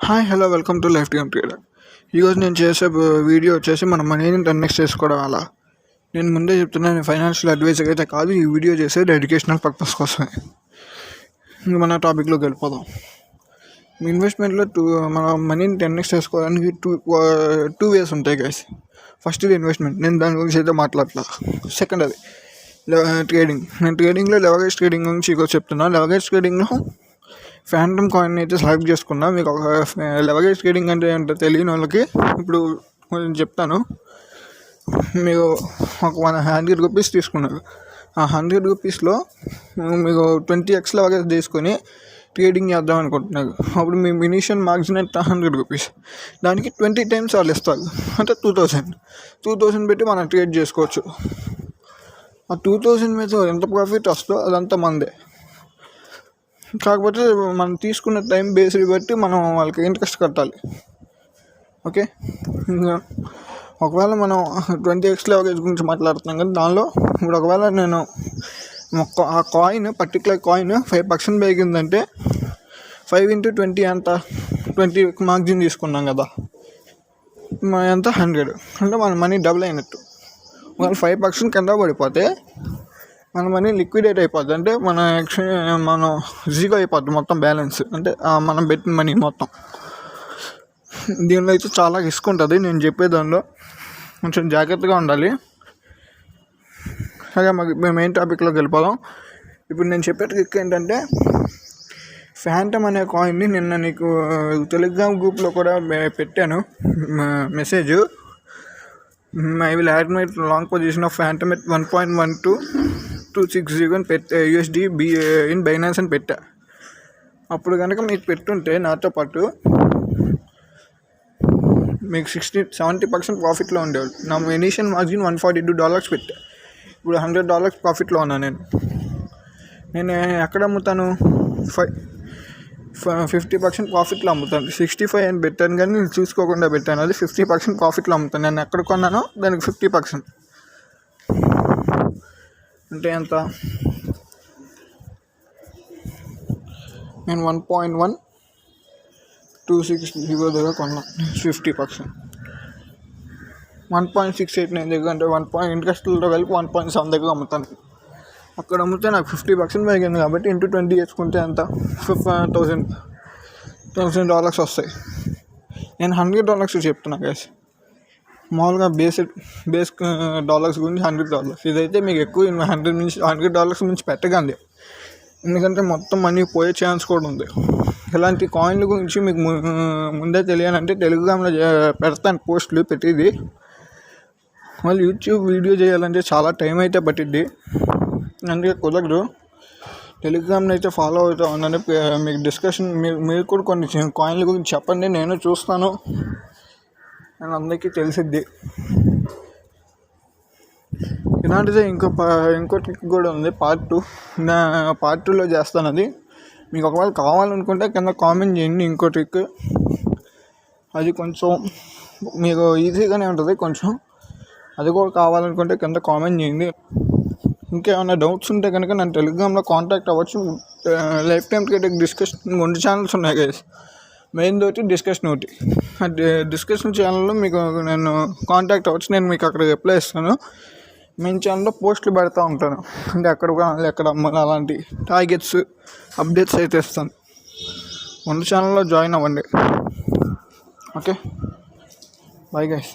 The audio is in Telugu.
Hi hello welcome to life game trader. ఈరోజు నేను చేసే వీడియో వచ్చేసి మన మనీని 10x చేసుకోవడం అలా. నేను ముందే చెప్తున్నాను, ఫైనాన్షియల్ అడ్వైజర్ అయితే కాదు. ఈ వీడియో చేసేది ఎడ్యుకేషనల్ పర్పస్ కోసమే. ఇంక మన టాపిక్లోకి వెళ్ళిపోదాం. ఇన్వెస్ట్మెంట్లో మన మనీని 10x చేసుకోవడానికి టూ వేస్ ఉంటాయి గైస్. ఫస్ట్ ఇది ఇన్వెస్ట్మెంట్, నేను దాని గురించి అయితే మాట్లాడలా. సెకండ్ అది ట్రేడింగ్. నేను ట్రేడింగ్లో లెవరేజ్ ట్రేడింగ్ గురించి ఈరోజు చెప్తున్నాను. లెవరేజ్ ట్రేడింగ్లో ఫ్యాంటమ్ కాయిన్ అయితే సెలెక్ట్ చేసుకున్నా. మీకు ఒక లెవరేజ్ ట్రేడింగ్ అంటే ఏంటో తెలియని వాళ్ళకి ఇప్పుడు కొంచెం చెప్తాను. మీరు ఒక 100 రూపీస్ తీసుకున్నారు. ఆ 100 రూపీస్లో మీకు 20x లెవరేజ్ తీసుకొని ట్రేడింగ్ చేద్దాం అనుకుంటున్నారు. అప్పుడు మీ ఇనిషియల్ మార్జిన్ ఎంత 100 రూపీస్, దానికి 20 టైమ్స్ వాళ్ళు ఇస్తారు, అంటే 2000 పెట్టి మనం ట్రేడ్ చేసుకోవచ్చు. ఆ 2000 మీద ఎంత ప్రాఫిట్ వస్తుందో అదంతా మందే. కాకపోతే మనం తీసుకున్న టైం బేస్ని బట్టి మనం వాళ్ళకి ఇంట్రెస్ట్ కట్టాలి. ఓకే, ఇంకా ఒకవేళ మనం 20x లెవరేజ్ గురించి మాట్లాడుతున్నాం కదా, దానిలో ఇప్పుడు ఒకవేళ నేను ఆ కాయిన్ పర్టికులర్ కాయిన్ 5% పెరిగిందంటే 5 into 20 ఎంత, 20 మార్జిన్ తీసుకున్నాం కదా, ఎంత 100, అంటే మన మనీ డబుల్ అయినట్టు. ఒకవేళ 5% కింద పడిపోతే మన మనీ లిక్విడేట్ అయిపోద్ది, అంటే మనం జీరో అయిపోద్ది మొత్తం బ్యాలెన్స్, అంటే మనం పెట్టిన మనీ మొత్తం. దీనిలో అయితే చాలా రిస్క్ ఉంటుంది. నేను చెప్పే దానిలో కొంచెం జాగ్రత్తగా ఉండాలి. సరే, మాకు మెయిన్ టాపిక్లోకి వెళ్ళిపోదాం. ఇప్పుడు నేను చెప్పే ట్రిక్ ఏంటంటే, ఫ్యాంటమ్ అనే కాయిన్ని నిన్న నీకు టెలిగ్రామ్ గ్రూప్లో కూడా పెట్టాను message. I will add my long position of phantom at 1.12260 అని USD ఇన్ బైనాన్స్ అని పెట్టా. అప్పుడు కనుక మీకు పెట్టుంటే నాతో పాటు మీకు 70% ప్రాఫిట్లో ఉండేవాళ్ళు. నా ఇనిషియల్ మార్జిన్ $142 పెట్టా. ఇప్పుడు $100 ప్రాఫిట్లో ఉన్నా. నేను ఎక్కడ అమ్ముతాను? 50% ప్రాఫిట్లో అమ్ముతాను. 65 అని పెట్టాను, కానీ నేను చూసుకోకుండా పెట్టాను. అది 50% ప్రాఫిట్లో అమ్ముతాను. నేను ఎక్కడ కొన్నానో దానికి 50%, అంటే ఎంత? నేను 1.1260 దగ్గర కొన్నాను 50%. 1.689 దగ్గర, అంటే ఇంట్రెస్ట్లతో కలిపి 1.7 దగ్గర అమ్ముతాను. అక్కడ అమ్మితే నాకు 50% పెరిగింది కాబట్టి ఇంటూ 20 వేసుకుంటే ఎంత? $1,000 వస్తాయి. నేను $100 చెప్తున్నా గైస్. మామూలుగా బేస్ డాలర్స్ గురించి $100. ఇదైతే మీకు ఎక్కువ $100 నుంచి పెట్టగండి, ఎందుకంటే మొత్తం మనీ పోయే ఛాన్స్ కూడా ఉంది. ఇలాంటి కాయిన్ల గురించి మీకు ముందే తెలియాలంటే టెలిగ్రామ్లో పెడతాను పోస్టులు పెట్టింది. మళ్ళీ యూట్యూబ్ వీడియో చేయాలంటే చాలా టైం అయితే పట్టిద్ది, అందుకే కుదరదు. టెలిగ్రామ్ని అయితే ఫాలో అవుతూ ఉన్నాను. మీకు డిస్కషన్ మీరు కూడా కొన్ని కాయిన్ల గురించి చెప్పండి, నేను చూస్తాను, నేను అందరికీ తెలిసిద్ది. ఇలాంటిదే ఇంకో ట్రిక్ కూడా ఉంది, పార్ట్ 2లో చేస్తాను. అది మీకు ఒకవేళ కావాలనుకుంటే కింద కామెంట్ చేయండి. ఇంకో ట్రిక్ అది కొంచెం మీకు ఈజీగానే ఉంటుంది కొంచెం, అది కూడా కావాలనుకుంటే కింద కామెంట్ చేయండి. ఇంకేమైనా డౌట్స్ ఉంటే కనుక నన్ను టెలిగ్రామ్లో కాంటాక్ట్ అవ్వచ్చు. Life time trading discussion 2 channels ఉన్నాయి గైస్. మెయిన్ తోటి డిస్కషన్ ఒకటి. డిస్కషన్ ఛానల్లో మీకు నేను కాంటాక్ట్ అవ్వచ్చు, నేను మీకు అక్కడ రిప్లై ఇస్తాను. మెయిన్ ఛానల్లో పోస్టులు పెడతా ఉంటాను, అంటే ఎక్కడ అమ్మాలి అలాంటి టార్గెట్స్ అప్డేట్స్ అయితే ఇస్తాను. 2 ఛానల్లో జాయిన్ అవ్వండి. Okay, bye guys.